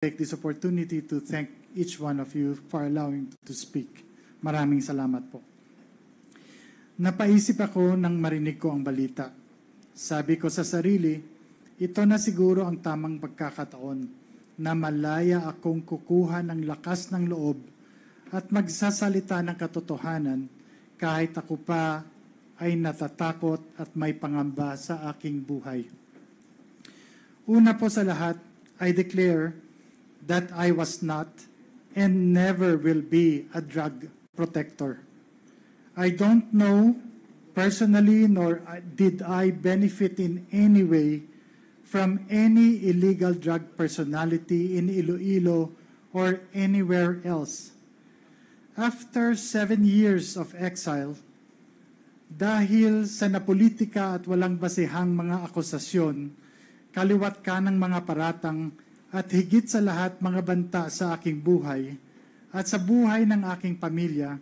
take this opportunity to thank each one of you for allowing to speak. Maraming salamat po. Napaisip ako nang marinig ko ang balita. Sabi ko sa sarili, ito na siguro ang tamang pagkakataon na malaya akong kukuha ng lakas ng loob at magsasalita ng katotohanan kahit ako pa ay natatakot at may pangamba sa aking buhay. Una po sa lahat, I declare that I was not and never will be a drug protector. I don't know personally nor did I benefit in any way from any illegal drug personality in Iloilo or anywhere else. After 7 years of exile, dahil sa napolitika at walang basehang mga akusasyon, kaliwat ka ng mga paratang at higit sa lahat mga banta sa aking buhay at sa buhay ng aking pamilya,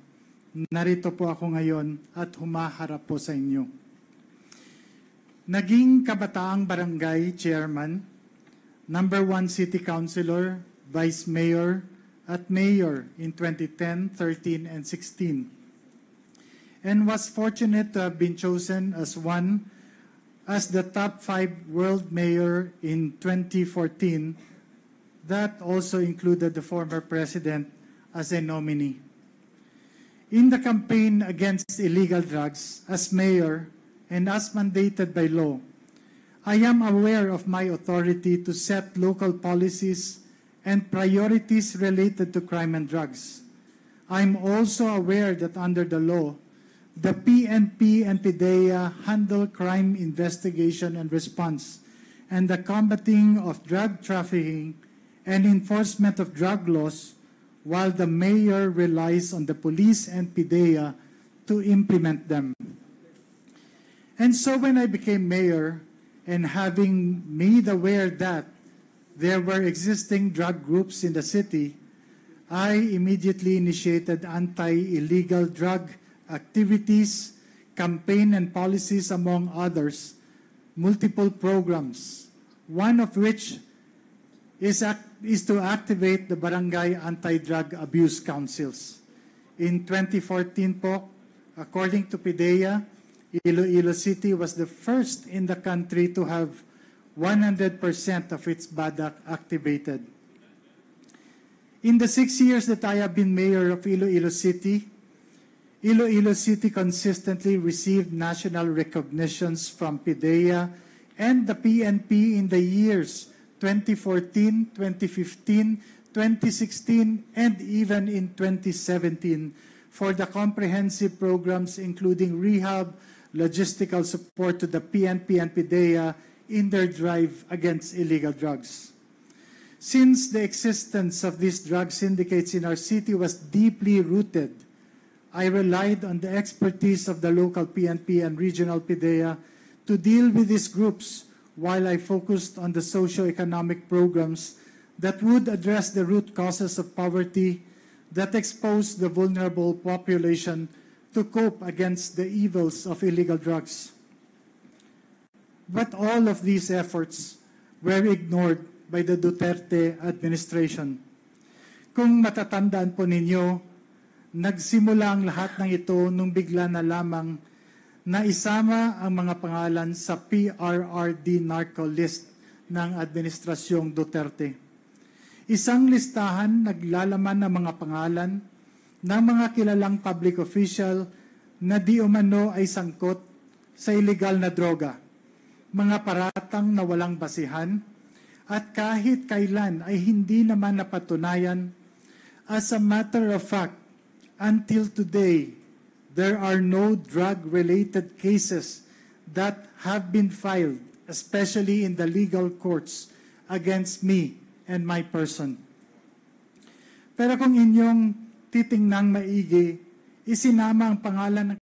narito po ako ngayon at humaharap po sa inyo. Naging kabataang barangay chairman, number 1 city councilor, vice mayor, at mayor in 2010, 13, and 16. And was fortunate to have been chosen as the top 5 world mayor in 2014. That also included the former president as a nominee. In the campaign against illegal drugs, as mayor and as mandated by law, I am aware of my authority to set local policies and priorities related to crime and drugs. I'm also aware that under the law, the PNP and PDEA handle crime investigation and response and the combating of drug trafficking and enforcement of drug laws, while the mayor relies on the police and PDEA to implement them. And so when I became mayor, and having made aware that there were existing drug groups in the city, I immediately initiated anti-illegal drug activities, campaign and policies, among others, multiple programs, one of which is to activate the Barangay Anti-Drug Abuse Councils. In 2014 po, according to PDEA, Iloilo City was the first in the country to have 100% of its BADAC activated. In the 6 years that I have been mayor of Iloilo City consistently received national recognitions from PDEA and the PNP in the years 2014, 2015, 2016, and even in 2017 for the comprehensive programs including rehab, logistical support to the PNP and PDEA in their drive against illegal drugs. Since the existence of these drug syndicates in our city was deeply rooted, I relied on the expertise of the local PNP and regional PDEA to deal with these groups while I focused on the socio-economic programs that would address the root causes of poverty that expose the vulnerable population to cope against the evils of illegal drugs. But all of these efforts were ignored by the Duterte administration. Kung matatandaan po ninyo, nagsimula ang lahat ng ito nung bigla na lamang na isama ang mga pangalan sa PRRD narco list ng Administrasyong Duterte. Isang listahan naglalaman ng mga pangalan ng mga kilalang public official na di umano ay sangkot sa illegal na droga, mga paratang na walang basihan, at kahit kailan ay hindi naman napatunayan. As a matter of fact, until today, there are no drug-related cases that have been filed, especially in the legal courts, against me and my person. Pero kung inyong titingnang maigi, isinama ang pangalan ng